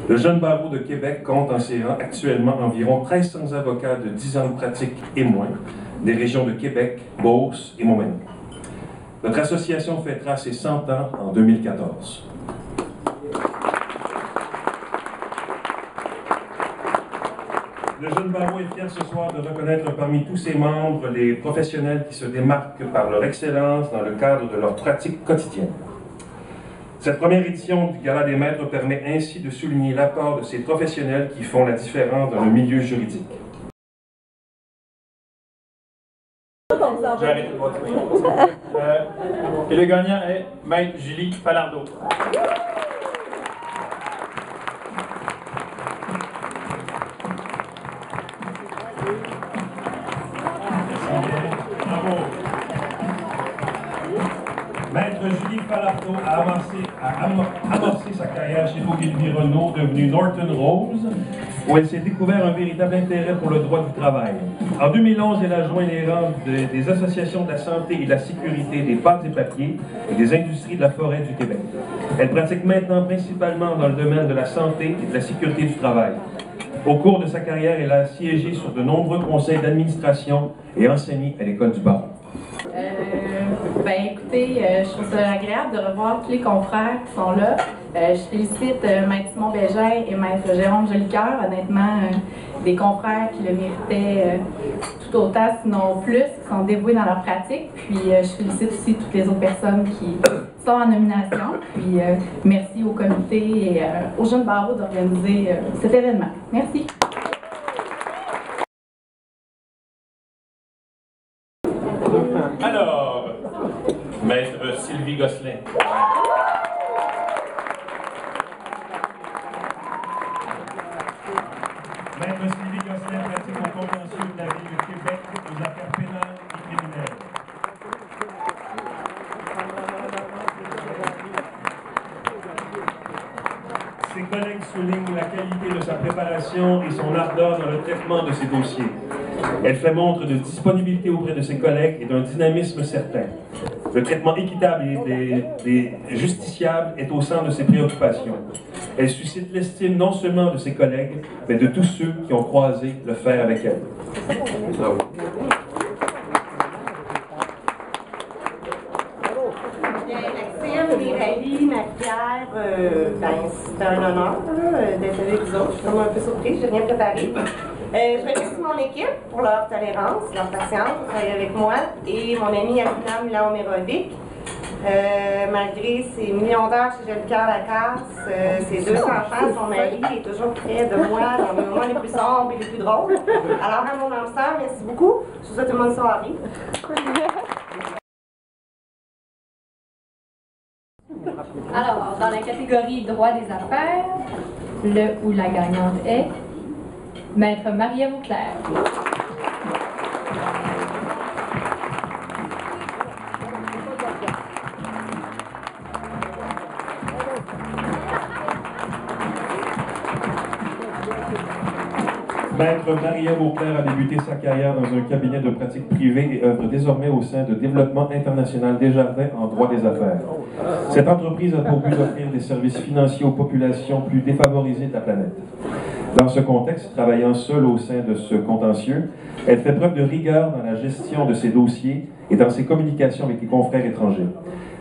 Le jeune barreau de Québec compte en ses rangs actuellement environ 1300 avocats de 10 ans de pratique et moins, des régions de Québec, Beauce et Montmagny. Notre association fêtera ses 100 ans en 2014. Le jeune barreau est fier ce soir de reconnaître parmi tous ses membres les professionnels qui se démarquent par leur excellence dans le cadre de leur pratique quotidienne. Cette première édition du Gala des maîtres permet ainsi de souligner l'apport de ces professionnels qui font la différence dans le milieu juridique. J'ai arrêté de continuer. Et le gagnant est Maître Julie Falardeau. Maître Julie Falardeau a amorcé sa carrière chez Ogilvy Renault, devenue Norton Rose, où elle s'est découvert un véritable intérêt pour le droit du travail. En 2011, elle a joint les rangs des associations de la santé et de la sécurité des pâtes et papiers et des industries de la forêt du Québec. Elle pratique maintenant principalement dans le domaine de la santé et de la sécurité du travail. Au cours de sa carrière, elle a siégé sur de nombreux conseils d'administration et enseigné à l'école du barreau. Écoutez, je trouve ça agréable de revoir tous les confrères qui sont là. Je félicite Maître Simon Bégin et Maître Jérôme Jolicoeur, honnêtement, des confrères qui le méritaient tout autant, sinon plus, qui sont dévoués dans leur pratique. Puis je félicite aussi toutes les autres personnes qui sont en nomination. Puis merci au comité et aux jeunes barreaux d'organiser cet événement. Merci. Alors, Maître Sylvie Gosselin. Maître Sylvie Gosselin pratique au contentieux de la Ville de Québec aux affaires pénales et criminelles. Ses collègues soulignent la qualité de sa préparation et son ardeur dans le traitement de ses dossiers. Elle fait montre de disponibilité auprès de ses collègues et d'un dynamisme certain. Le traitement équitable et des justiciables est au centre de ses préoccupations. Elle suscite l'estime non seulement de ses collègues, mais de tous ceux qui ont croisé le fer avec elle. Bravo. Marie-Pierre, c'est un honneur d'être avec vous autres. Je suis comme un peu surprise, j'ai rien préparé. Je remercie mon équipe pour leur tolérance, leur patience pour travailler avec moi et mon ami Alina Milan-Merovic. Malgré ses millions d'heures chez Jolicoeur Lacasse, ses 200 enfants, son mari est toujours près de moi dans les moments les plus sombres et les plus drôles. Alors à mon âme sœur, merci beaucoup. Je vous souhaite une bonne soirée. Alors, dans la catégorie droit des affaires, le ou la gagnante est Maître Marie-Ève Auclair. Maître Marie-Ève Auclair a débuté sa carrière dans un cabinet de pratique privée et œuvre désormais au sein de Développement International Desjardins en droit des affaires. Cette entreprise a pour but d'offrir des services financiers aux populations plus défavorisées de la planète. Dans ce contexte, travaillant seule au sein de ce contentieux, elle fait preuve de rigueur dans la gestion de ses dossiers et dans ses communications avec les confrères étrangers.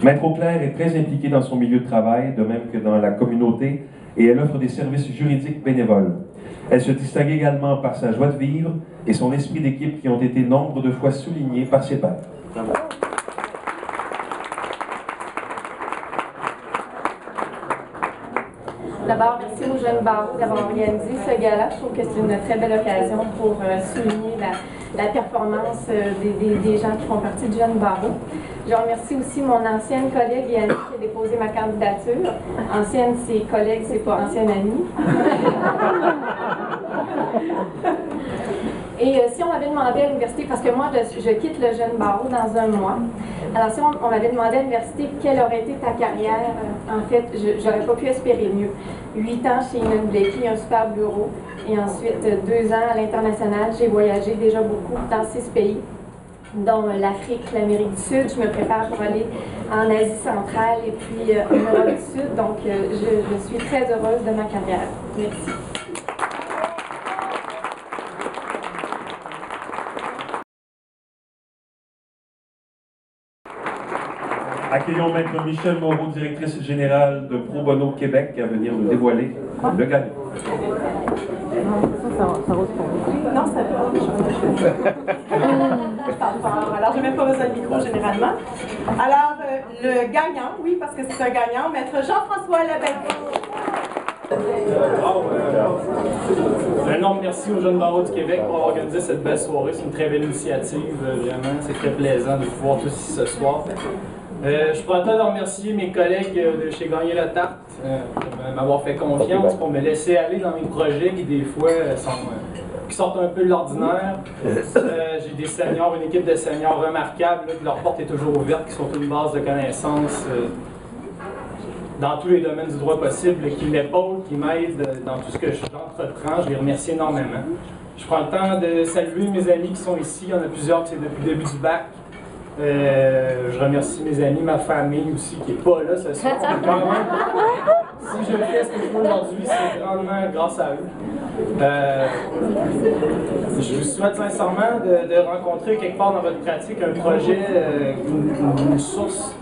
Maître Auclair est très impliquée dans son milieu de travail, de même que dans la communauté, et elle offre des services juridiques bénévoles. Elle se distingue également par sa joie de vivre et son esprit d'équipe qui ont été nombre de fois soulignés par ses pairs. D'abord, merci aux jeunes barreaux d'avoir organisé ce gala. Je trouve que c'est une très belle occasion pour souligner la performance des gens qui font partie du jeune barreau. Je remercie aussi mon ancienne collègue Yannick qui a déposé ma candidature. Ancienne, c'est collègue, c'est pas ancienne amie. Et si on m'avait demandé à l'université, parce que moi je quitte le jeune barreau dans un mois, alors si on m'avait demandé à l'université quelle aurait été ta carrière, en fait, j'aurais pas pu espérer mieux. 8 ans chez Iman Blakey, un super bureau, et ensuite 2 ans à l'international. J'ai voyagé déjà beaucoup dans 6 pays. dont l'Afrique, l'Amérique du Sud. Je me prépare pour aller en Asie centrale et puis en Europe du Sud. Donc, je suis très heureuse de ma carrière. Merci. Accueillons Maître Michel Moreau, directrice générale de Pro Bono Québec, à venir nous dévoiler le gagnant. Non, ça va. Je parle fort. Alors, je n'ai même pas besoin de micro généralement. Alors, le gagnant, oui, parce que c'est un gagnant, Maître Jean-François Labelle. Un énorme merci aux Jeunes barreaux du Québec pour avoir organisé cette belle soirée. C'est une très belle initiative, vraiment. C'est très plaisant de vous voir tous ici ce soir. Je prends le temps de remercier mes collègues de chez Gagner la Tarte de m'avoir fait confiance pour me laisser aller dans mes projets qui, des fois, qui sortent un peu de l'ordinaire. J'ai des seniors, une équipe de seniors remarquables, là, que leur porte est toujours ouverte, qui sont une base de connaissances dans tous les domaines du droit possible, qui m'épaulent, qui m'aident dans tout ce que j'entreprends. Je les remercie énormément. Je prends le temps de saluer mes amis qui sont ici. Il y en a plusieurs qui sont depuis le début du bac. Je remercie mes amis, ma famille aussi, qui n'est pas là ce soir. Si je fais ce que je fais aujourd'hui, c'est grandement grâce à eux. Je vous souhaite sincèrement de rencontrer quelque part dans votre pratique un projet, une source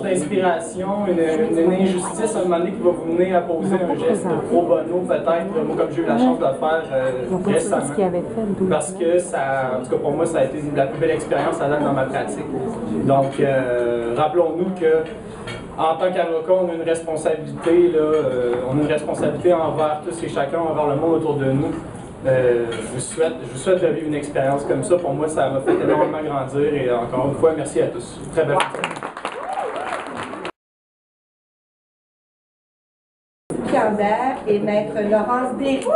d'inspiration, une injustice à un moment donné qui va vous mener à poser un geste pro bono peut-être, moi comme j'ai eu la chance de le faire récemment. Parce que ça, en tout cas pour moi, ça a été la plus belle expérience à date dans ma pratique. Donc rappelons-nous que en tant qu'avocat, on a une responsabilité, on a une responsabilité envers tous et chacun, envers le monde autour de nous. Je vous souhaite de vivre une expérience comme ça. Pour moi, ça m'a fait énormément grandir et encore une fois, merci à tous. Très belle Pierre et Maître Laurence Derry.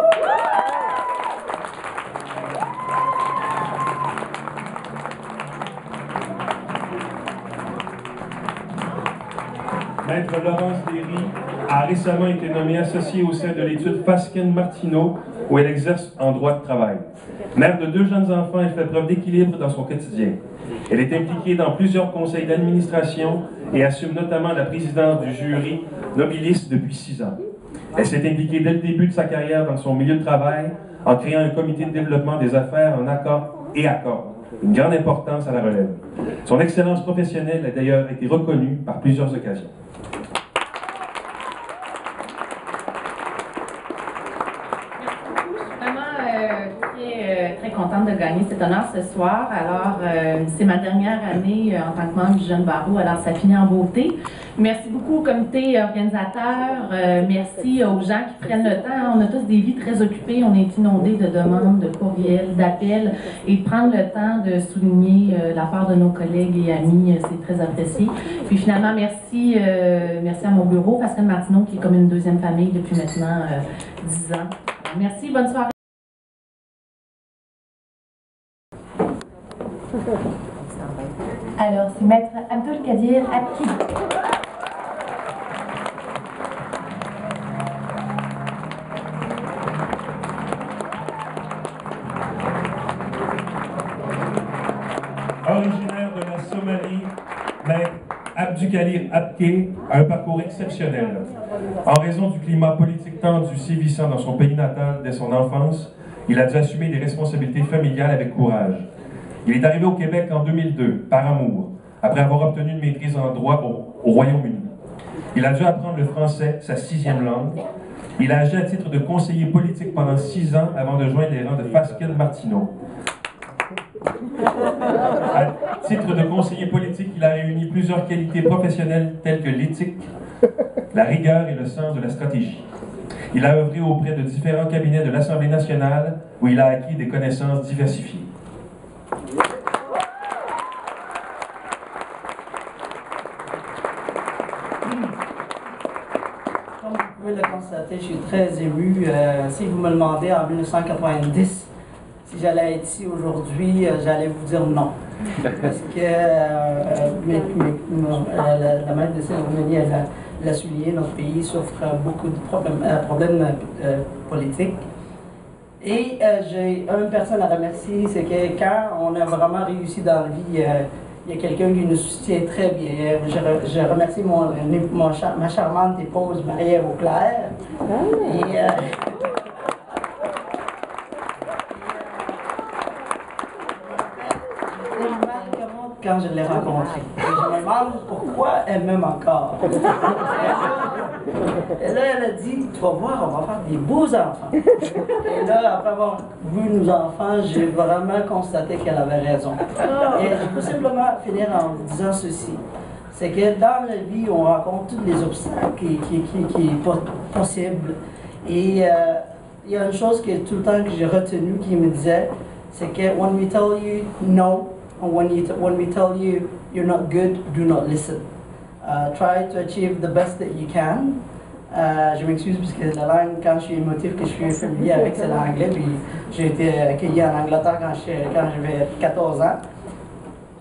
Maître Laurence Derry a récemment été nommée associée au sein de l'étude Fasken-Martineau, où elle exerce en droit de travail. Mère de 2 jeunes enfants, elle fait preuve d'équilibre dans son quotidien. Elle est impliquée dans plusieurs conseils d'administration et assume notamment la présidence du jury Nobilis depuis 6 ans. Elle s'est impliquée dès le début de sa carrière dans son milieu de travail en créant un comité de développement des affaires en accord et accord, une grande importance à la relève. Son excellence professionnelle a d'ailleurs été reconnue par plusieurs occasions. Très contente de gagner cet honneur ce soir. Alors, c'est ma dernière année en tant que membre du Jeune Barreau, alors ça finit en beauté. Merci beaucoup au comité organisateur, merci aux gens qui prennent le temps. On a tous des vies très occupées, on est inondés de demandes, de courriels, d'appels, et de prendre le temps de souligner la part de nos collègues et amis, c'est très apprécié. Puis finalement, merci à mon bureau, Pascal Martineau, qui est comme une deuxième famille depuis maintenant 10 ans. Merci, bonne soirée. Alors, c'est Maître Abdul Kadir Abki. Originaire de la Somalie, Maître Abdukadir Abke a un parcours exceptionnel. En raison du climat politique tendu sévissant dans son pays natal dès son enfance, il a dû assumer des responsabilités familiales avec courage. Il est arrivé au Québec en 2002, par amour, après avoir obtenu une maîtrise en droit au Royaume-Uni. Il a dû apprendre le français, sa 6e langue. Il a agi à titre de conseiller politique pendant 6 ans avant de joindre les rangs de Fasken-Martineau. À titre de conseiller politique, il a réuni plusieurs qualités professionnelles telles que l'éthique, la rigueur et le sens de la stratégie. Il a œuvré auprès de différents cabinets de l'Assemblée nationale où il a acquis des connaissances diversifiées. Comme vous pouvez le constater, je suis très ému. Si vous me demandez en 1990 si j'allais être ici aujourd'hui, j'allais vous dire non. Parce que la maître de cérémonie, elle l'a souligné, notre pays souffre beaucoup de problèmes politiques. Et j'ai une personne à remercier, c'est que quand on a vraiment réussi dans la vie, il y a quelqu'un qui nous soutient très bien. Je remercie ma charmante épouse Marie-Ève Auclair. Et, quand je l'ai rencontrée. Et je me demande pourquoi elle m'aime encore. Et là, elle a dit, tu vas voir, on va faire des beaux enfants. Et là, après avoir vu nos enfants, j'ai vraiment constaté qu'elle avait raison. Et je peux simplement finir en vous disant ceci. C'est que dans la vie, on rencontre tous les obstacles qui est possible. Et il y a une chose que tout le temps que j'ai retenue qui me disait, c'est que when we tell you no, and when we tell you you're not good, do not listen. Try to achieve the best that you can. Je m'excuse parce que la langue, quand je suis émotif, que je suis familier avec, c'est l'anglais. Puis j'ai été accueilli en Angleterre quand j'avais 14 ans.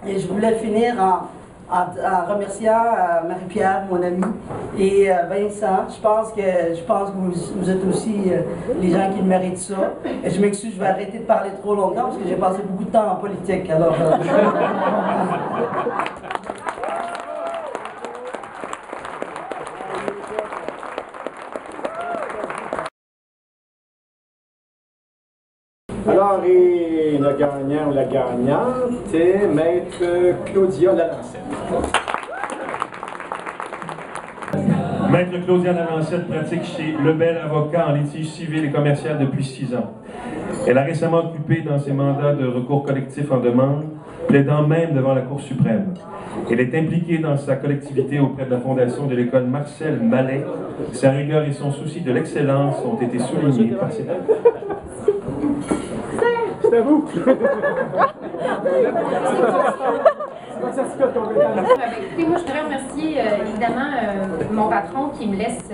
Et je voulais finir en remerciant Marie-Pierre, mon amie, et Vincent. Je pense que vous êtes aussi les gens qui méritent ça. Et je m'excuse, je vais arrêter de parler trop longtemps parce que j'ai passé beaucoup de temps en politique. Alors, Alors, et le gagnant ou la gagnante est Maître Claudia Lalancette. Maître Claudia Lalancette pratique chez Lebel Avocat en litige civil et commercial depuis 6 ans. Elle a récemment occupé dans ses mandats de recours collectif en demande, plaidant même devant la Cour suprême. Elle est impliquée dans sa collectivité auprès de la fondation de l'école Marcel Mallet. Sa rigueur et son souci de l'excellence ont été soulignés par ses pairs. C'est à vous! Écoutez, moi je voudrais remercier évidemment mon patron qui me laisse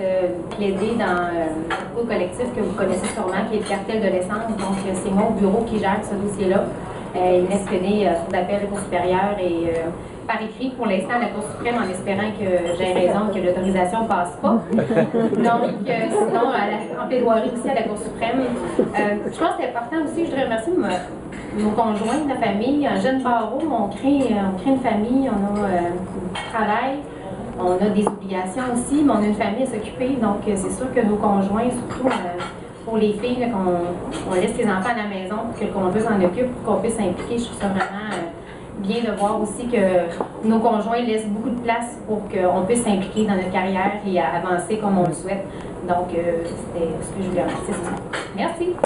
plaider dans le recours collectif que vous connaissez sûrement, qui est le cartel de l'essence. Donc c'est moi au bureau qui gère ce dossier-là. Il me laisse plaider cour d'appel, à la Cour supérieure et par écrit pour l'instant à la Cour suprême en espérant que j'ai raison, que l'autorisation ne passe pas. Donc sinon en plaidoirie aussi à la Cour suprême. Je pense que c'est important aussi, je voudrais remercier nos conjoints, la famille, un jeune barreau, on crée une famille, on a du travail, on a des obligations aussi, mais on a une famille à s'occuper, donc c'est sûr que nos conjoints, surtout pour les filles, qu'on laisse les enfants à la maison pour qu'on puisse s'en occuper, pour qu'on puisse s'impliquer, je trouve ça vraiment bien de voir aussi que nos conjoints laissent beaucoup de place pour qu'on puisse s'impliquer dans notre carrière et avancer comme on le souhaite. Donc, c'était ce que je voulais remercier. Merci!